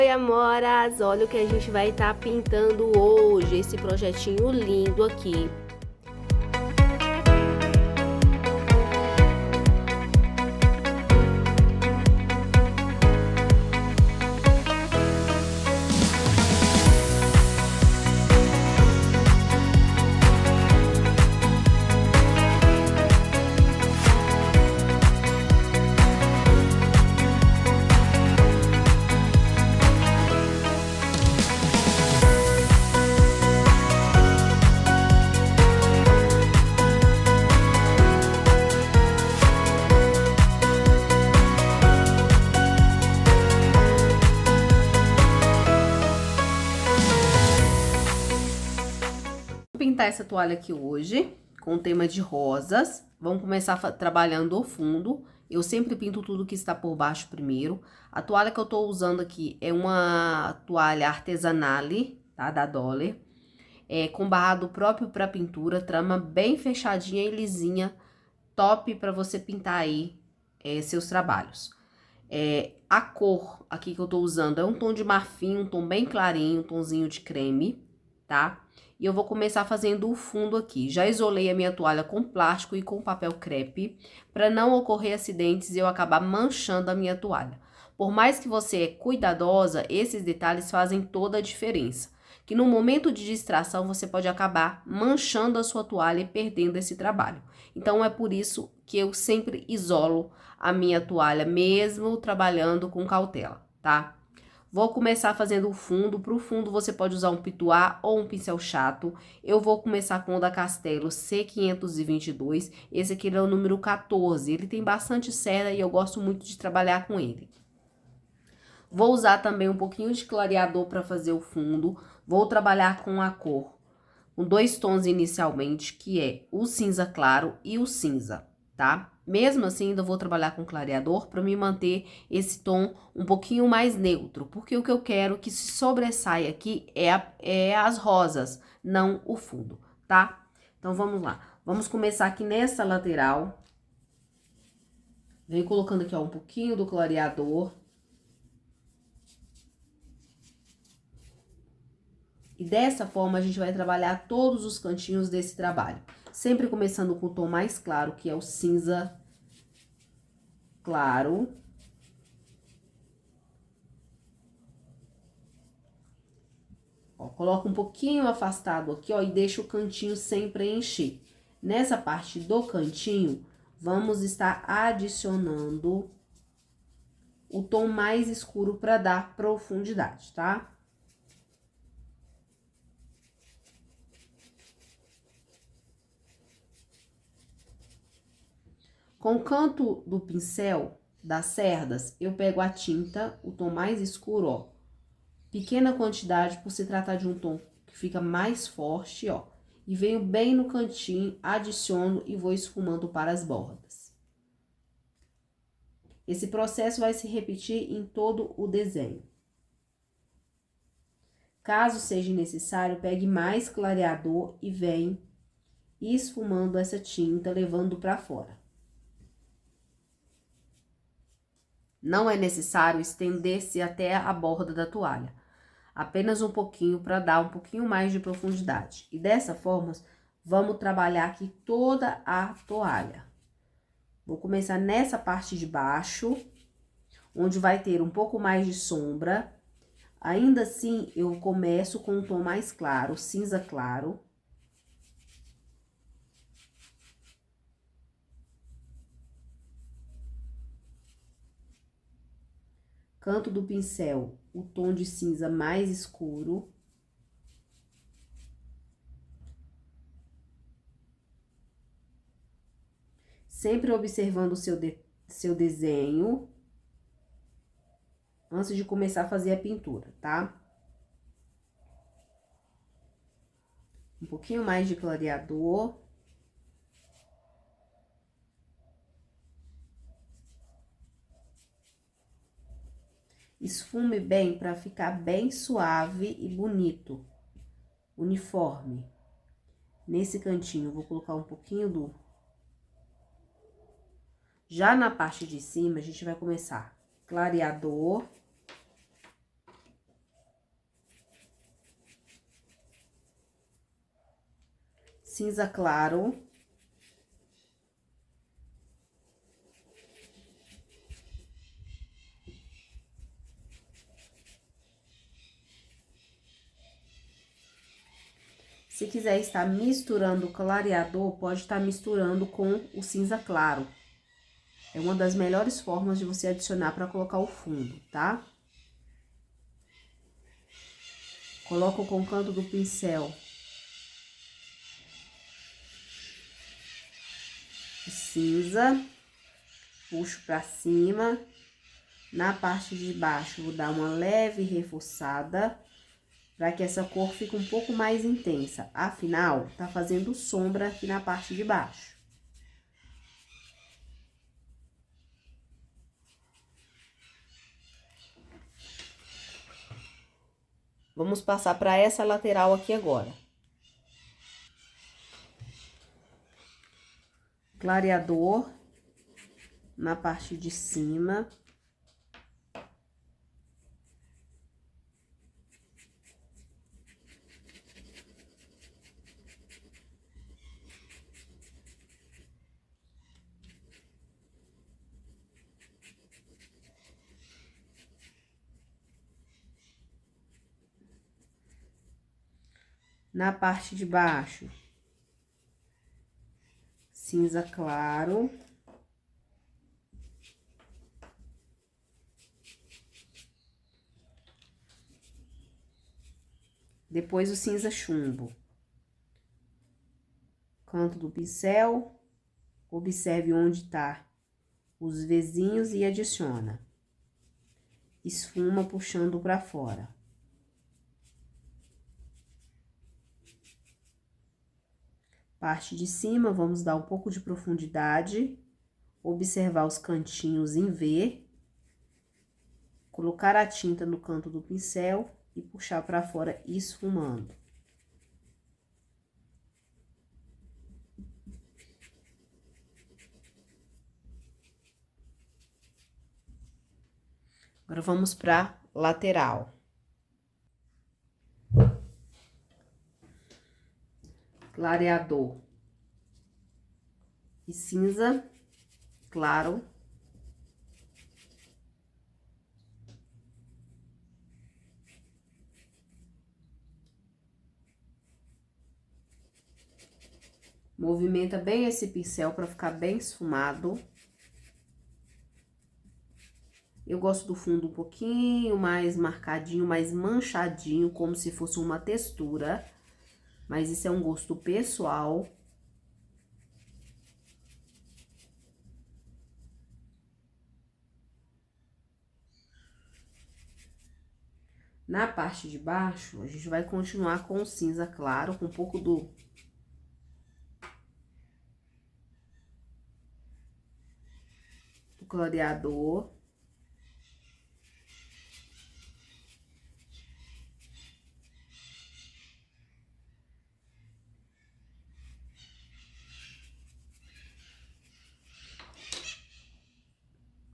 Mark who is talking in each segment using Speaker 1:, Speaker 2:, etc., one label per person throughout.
Speaker 1: Oi, amoras! Olha o que a gente vai estar pintando hoje, esse projetinho lindo aqui. Pintar essa toalha aqui hoje, com o tema de rosas. Vamos começar trabalhando o fundo. Eu sempre pinto tudo que está por baixo primeiro. A toalha que eu tô usando aqui é uma toalha artesanale, tá? Da Dollar. Com barrado próprio para pintura, trama bem fechadinha e lisinha. Top para você pintar aí seus trabalhos. A cor aqui que eu tô usando é um tom de marfim, um tom bem clarinho, um tomzinho de creme, tá? E eu vou começar fazendo o fundo aqui. Já isolei a minha toalha com plástico e com papel crepe, para não ocorrer acidentes e eu acabar manchando a minha toalha. Por mais que você é cuidadosa, esses detalhes fazem toda a diferença. Que no momento de distração você pode acabar manchando a sua toalha e perdendo esse trabalho. Então é por isso que eu sempre isolo a minha toalha, mesmo trabalhando com cautela, tá? Vou começar fazendo o fundo. Para o fundo, você pode usar um pituá ou um pincel chato. Eu vou começar com o da Castelo C522. Esse aqui é o número 14. Ele tem bastante cera e eu gosto muito de trabalhar com ele. Vou usar também um pouquinho de clareador para fazer o fundo. Vou trabalhar com a cor, com dois tons inicialmente, que é o cinza claro e o cinza, tá? Mesmo assim, ainda vou trabalhar com clareador para me manter esse tom um pouquinho mais neutro, porque o que eu quero que se sobressaia aqui é as rosas, não o fundo, tá? Então, vamos lá. Vamos começar aqui nessa lateral. Venho colocando aqui, ó, um pouquinho do clareador. E dessa forma, a gente vai trabalhar todos os cantinhos desse trabalho. Sempre começando com o tom mais claro, que é o cinza claro. Ó, coloca um pouquinho afastado aqui, ó, e deixa o cantinho sem preencher. Nessa parte do cantinho, vamos estar adicionando o tom mais escuro para dar profundidade, tá? Com o canto do pincel das cerdas, eu pego a tinta, o tom mais escuro, ó. Pequena quantidade, por se tratar de um tom que fica mais forte, ó. E venho bem no cantinho, adiciono e vou esfumando para as bordas. Esse processo vai se repetir em todo o desenho. Caso seja necessário, pegue mais clareador e vem esfumando essa tinta, levando para fora. Não é necessário estender-se até a borda da toalha. Apenas um pouquinho para dar um pouquinho mais de profundidade. E dessa forma, vamos trabalhar aqui toda a toalha. Vou começar nessa parte de baixo, onde vai ter um pouco mais de sombra. Ainda assim, eu começo com um tom mais claro, cinza claro. Canto do pincel, o tom de cinza mais escuro. Sempre observando o seu desenho, antes de começar a fazer a pintura, tá? Um pouquinho mais de clareador. Esfume bem para ficar bem suave e bonito, uniforme. Nesse cantinho, vou colocar um pouquinho do... Já na parte de cima, a gente vai começar clareador. cinza claro. Se quiser estar misturando o clareador, pode estar misturando com o cinza claro. É uma das melhores formas de você adicionar para colocar o fundo, tá? Coloco com o canto do pincel o cinza, puxo pra cima. Na parte de baixo, vou dar uma leve reforçada, para que essa cor fique um pouco mais intensa. Afinal, tá fazendo sombra aqui na parte de baixo. Vamos passar para essa lateral aqui agora. Clareador na parte de cima. Na parte de baixo, cinza claro. Depois o cinza chumbo. Canto do pincel, observe onde tá os vezinhos e adiciona. Esfuma puxando pra fora. Parte de cima, vamos dar um pouco de profundidade, observar os cantinhos em V, colocar a tinta no canto do pincel e puxar para fora esfumando. Agora, vamos para lateral. Clareador e cinza claro. Movimenta bem esse pincel para ficar bem esfumado. Eu gosto do fundo um pouquinho mais marcadinho, mais manchadinho, como se fosse uma textura. Mas isso é um gosto pessoal. Na parte de baixo, a gente vai continuar com o cinza claro, com um pouco do clareador.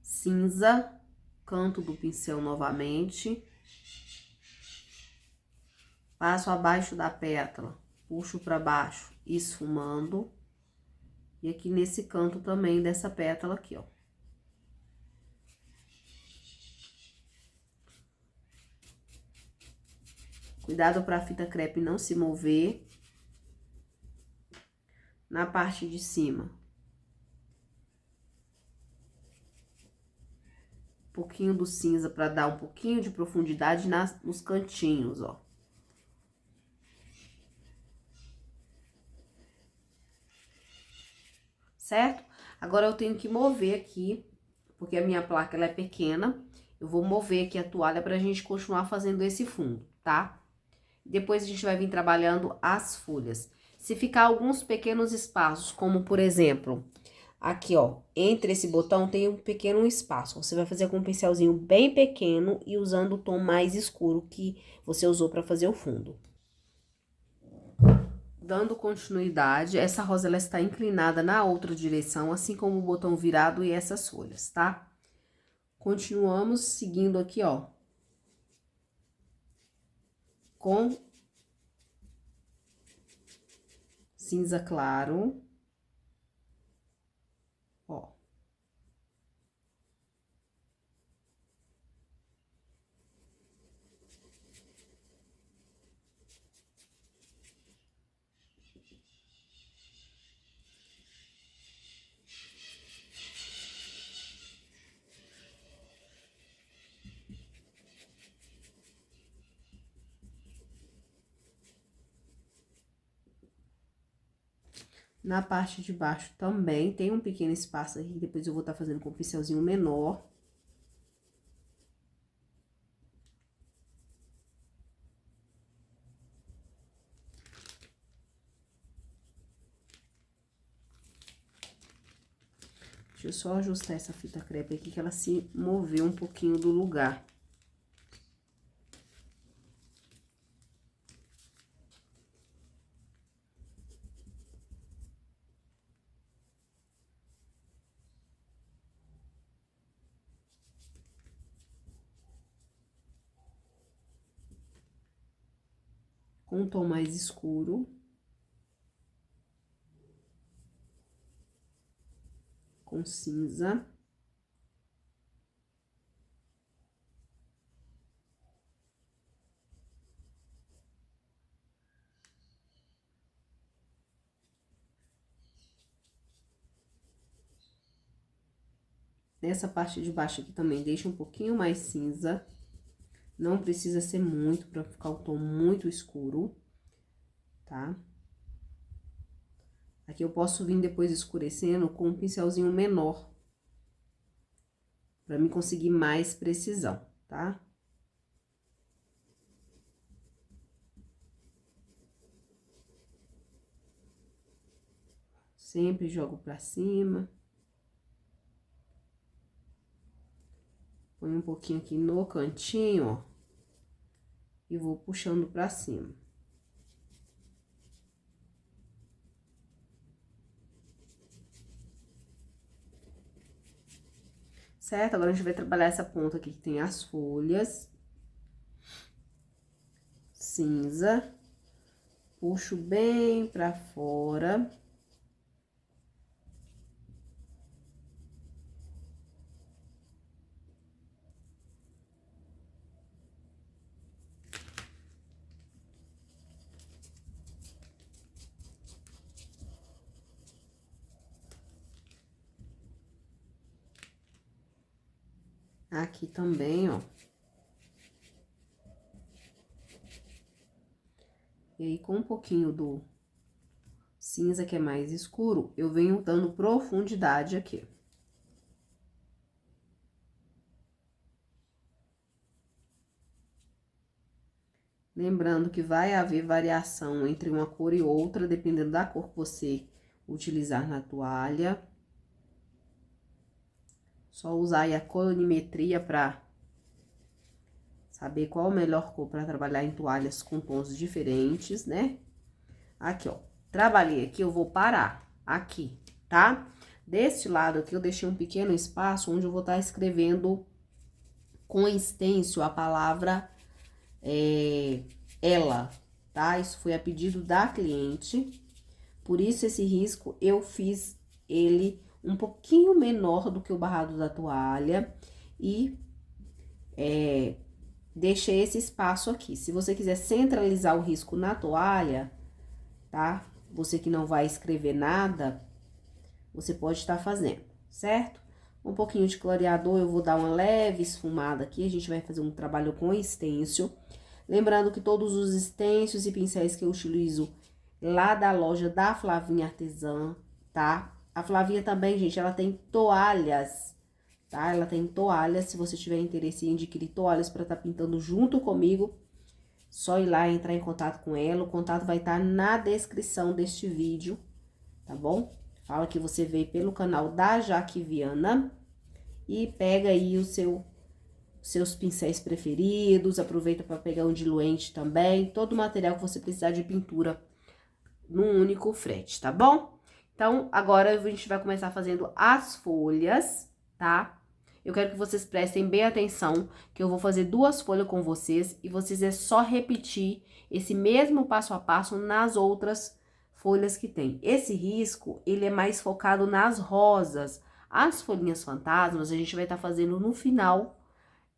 Speaker 1: Cinza, canto do pincel novamente. Passo abaixo da pétala, puxo para baixo, esfumando. E aqui nesse canto também dessa pétala aqui, ó. Cuidado para a fita crepe não se mover. Na parte de cima. Um pouquinho do cinza para dar um pouquinho de profundidade nos cantinhos, ó. Certo? Agora, eu tenho que mover aqui, porque a minha placa, ela é pequena. Eu vou mover aqui a toalha pra gente continuar fazendo esse fundo, tá? Depois, a gente vai vir trabalhando as folhas. Se ficar alguns pequenos espaços, como, por exemplo, aqui, ó, entre esse botão tem um pequeno espaço. Você vai fazer com um pincelzinho bem pequeno e usando o tom mais escuro que você usou pra fazer o fundo. Dando continuidade, essa rosa ela está inclinada na outra direção, assim como o botão virado e essas folhas, tá? Continuamos seguindo aqui, ó, cinza claro. Ó. Na parte de baixo também tem um pequeno espaço aqui, depois eu vou estar fazendo com um pincelzinho menor. Deixa eu só ajustar essa fita crepe aqui, que ela se moveu um pouquinho do lugar. Com um tom mais escuro. Com cinza. Nessa parte de baixo aqui também deixa um pouquinho mais cinza. Não precisa ser muito, pra ficar o tom muito escuro, tá? Aqui eu posso vir depois escurecendo com um pincelzinho menor. Pra mim conseguir mais precisão, tá? Sempre jogo pra cima. Põe um pouquinho aqui no cantinho, ó. E vou puxando pra cima. Certo? Agora a gente vai trabalhar essa ponta aqui que tem as folhas. Cinza. Puxo bem pra fora. Aqui também, ó. E aí, com um pouquinho do cinza, que é mais escuro, eu venho dando profundidade aqui. Lembrando que vai haver variação entre uma cor e outra, dependendo da cor que você utilizar na toalha. Só usar aí a colorimetria pra saber qual a melhor cor pra trabalhar em toalhas com tons diferentes, né? Aqui, ó. Trabalhei aqui, eu vou parar aqui, tá? Deste lado aqui, eu deixei um pequeno espaço onde eu vou estar escrevendo com stencil a palavra ela, tá? Isso foi a pedido da cliente. Por isso, esse risco, eu fiz ele um pouquinho menor do que o barrado da toalha. E deixei esse espaço aqui. Se você quiser centralizar o risco na toalha, tá? Você que não vai escrever nada, você pode estar fazendo, certo? Um pouquinho de clareador, eu vou dar uma leve esfumada aqui. A gente vai fazer um trabalho com stencil. Lembrando que todos os stencils e pincéis que eu utilizo lá da loja da Flavinha Artesã, tá? A Flavinha também, gente, ela tem toalhas, tá? Ela tem toalhas, se você tiver interesse em adquirir toalhas para estar pintando junto comigo, só ir lá e entrar em contato com ela. O contato vai estar na descrição deste vídeo, tá bom? Fala que você veio pelo canal da Jaque Viana e pega aí seus pincéis preferidos, aproveita para pegar um diluente também, todo o material que você precisar de pintura num único frete, tá bom? Então, agora a gente vai começar fazendo as folhas, tá? Eu quero que vocês prestem bem atenção, que eu vou fazer 2 folhas com vocês e vocês é só repetir esse mesmo passo a passo nas outras folhas que tem. Esse risco, ele é mais focado nas rosas. As folhinhas fantasmas, a gente vai estar fazendo no final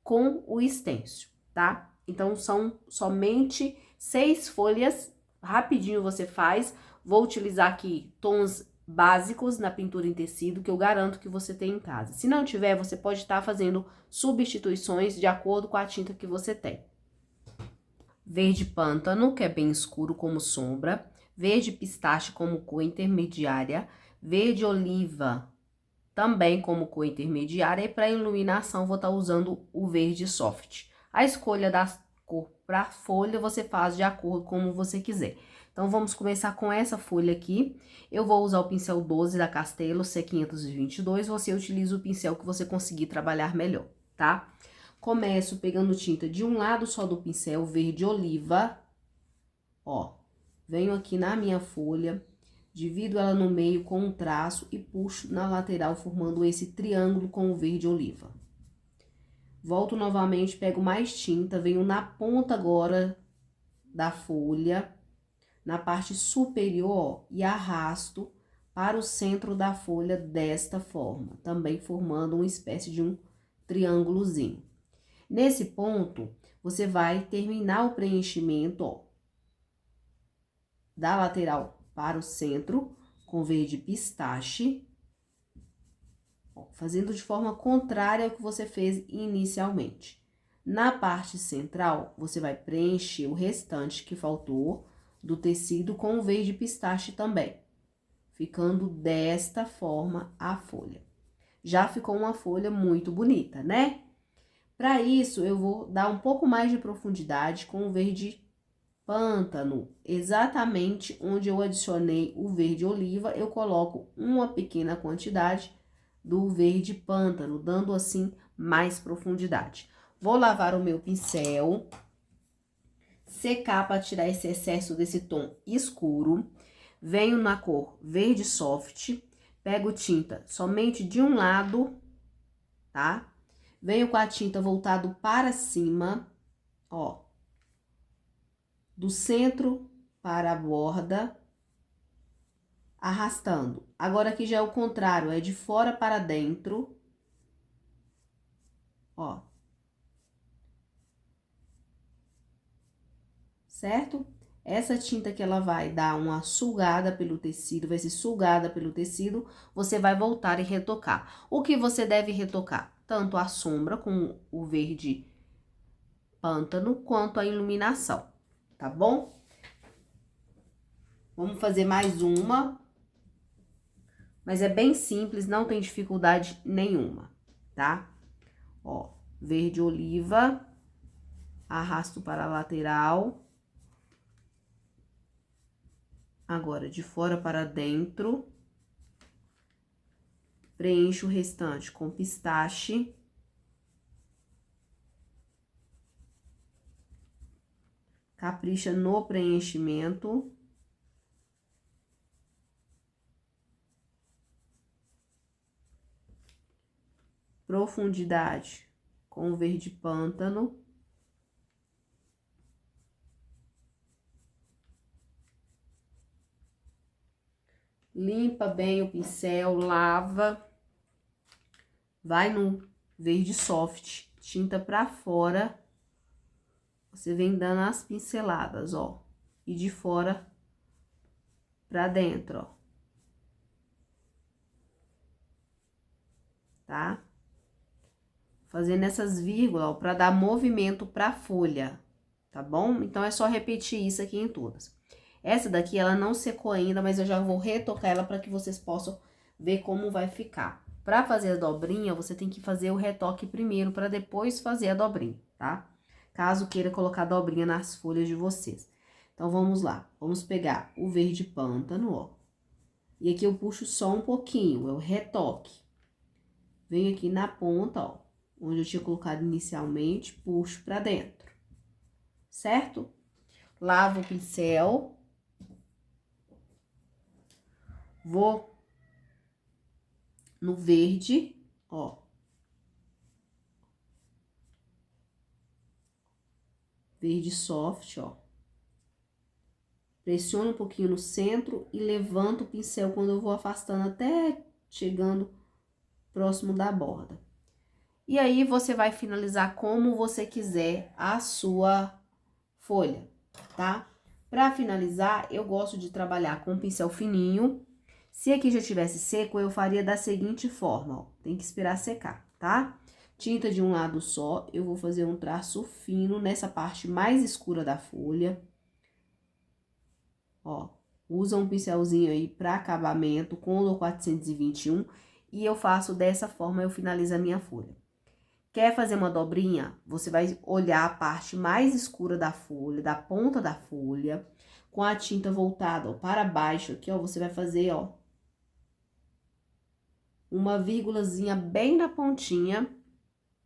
Speaker 1: com o stencil, tá? Então, são somente 6 folhas, rapidinho você faz. Vou utilizar aqui tons básicos na pintura em tecido, que eu garanto que você tem em casa. Se não tiver, você pode estar fazendo substituições de acordo com a tinta que você tem. Verde pântano, que é bem escuro como sombra. Verde pistache como cor intermediária. Verde oliva, também como cor intermediária. E para iluminação, vou estar usando o verde soft. A escolha da cor para folha, você faz de acordo com como você quiser. Então, vamos começar com essa folha aqui. Eu vou usar o pincel 12 da Castelo C522. Você utiliza o pincel que você conseguir trabalhar melhor, tá? Começo pegando tinta de um lado só do pincel, verde oliva, ó. Venho aqui na minha folha, divido ela no meio com um traço e puxo na lateral, formando esse triângulo com o verde oliva. Volto novamente, pego mais tinta, venho na ponta agora da folha, na parte superior, ó, e arrasto para o centro da folha desta forma, também formando uma espécie de um triângulozinho. Nesse ponto, você vai terminar o preenchimento, ó, da lateral para o centro, com verde pistache, ó, fazendo de forma contrária ao que você fez inicialmente. Na parte central, você vai preencher o restante que faltou do tecido com o verde pistache também, ficando desta forma a folha. Já ficou uma folha muito bonita, né? Para isso, eu vou dar um pouco mais de profundidade com o verde pântano. Exatamente onde eu adicionei o verde oliva, eu coloco uma pequena quantidade do verde pântano, dando assim mais profundidade. Vou lavar o meu pincel, secar para tirar esse excesso desse tom escuro. Venho na cor verde soft, pego tinta somente de um lado, tá? Venho com a tinta voltado para cima, ó, do centro para a borda, arrastando. Agora aqui já é o contrário, é de fora para dentro, ó. Certo? Essa tinta que ela vai dar uma sugada pelo tecido, vai ser sugada pelo tecido, você vai voltar e retocar. O que você deve retocar? Tanto a sombra com o verde pântano, quanto a iluminação, tá bom? Vamos fazer mais uma, mas é bem simples, não tem dificuldade nenhuma, tá? Ó, verde oliva, arrasto para a lateral. Agora, de fora para dentro, preencho o restante com pistache. Capricha no preenchimento. Profundidade com verde pântano. Limpa bem o pincel, lava. Vai no verde soft, tinta pra fora. Você vem dando as pinceladas, ó. E de fora pra dentro, ó. Tá? Fazendo essas vírgulas, ó, pra dar movimento pra folha, tá bom? Então, é só repetir isso aqui em todas. Essa daqui, ela não secou ainda, mas eu já vou retocar ela para que vocês possam ver como vai ficar. Para fazer a dobrinha, você tem que fazer o retoque primeiro, para depois fazer a dobrinha, tá? Caso queira colocar dobrinha nas folhas de vocês. Então, vamos lá. Vamos pegar o verde pântano, ó. E aqui eu puxo só um pouquinho, é o retoque. Venho aqui na ponta, ó, onde eu tinha colocado inicialmente, puxo para dentro, certo? Lavo o pincel. Vou no verde, ó. Verde soft, ó. Pressiono um pouquinho no centro e levanto o pincel quando eu vou afastando até chegando próximo da borda. E aí, você vai finalizar como você quiser a sua folha, tá? Pra finalizar, eu gosto de trabalhar com pincel fininho. Se aqui já tivesse seco, eu faria da seguinte forma, ó. Tem que esperar secar, tá? Tinta de um lado só, eu vou fazer um traço fino nessa parte mais escura da folha. Ó, usa um pincelzinho aí pra acabamento com o 421 e eu faço dessa forma, eu finalizo a minha folha. Quer fazer uma dobrinha? Você vai olhar a parte mais escura da folha, da ponta da folha, com a tinta voltada, ó, para baixo aqui, ó, você vai fazer, ó, uma vírgulazinha bem na pontinha,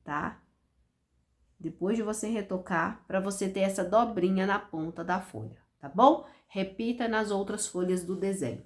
Speaker 1: tá? Depois de você retocar, para você ter essa dobrinha na ponta da folha, tá bom? Repita nas outras folhas do desenho.